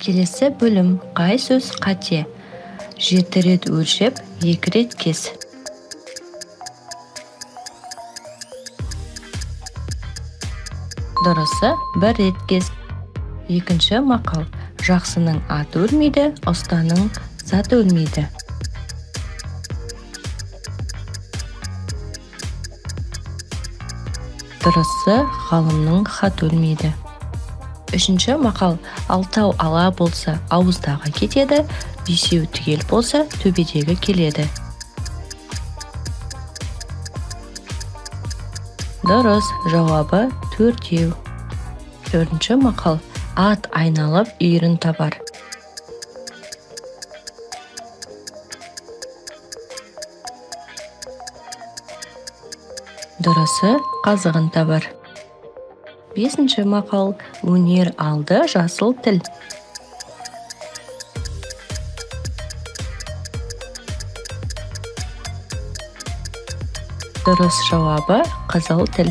Келесі бөлім қай сөз қате? 7 рет өлшеп, 2 рет кес. Дұрысы 1 рет кес. Екінші мақал. Жақсының аты өлмейді, ұстаның заты өлмейді. Дұрысы ғалымның хат өлмейді. Үшінші мақал. Алтау ала болса, ауыздағы кетеді, бесеу түгел болса, төбедегі келеді. Дұрыс, жауабы 4-еу. Төртінші мақал. Ат айналып үйірін табар. Дұрысы, қазығын табар. Бесінші мақал. Өнер алды жасыл тіл. Дұрыс, жауабы қызыл тіл.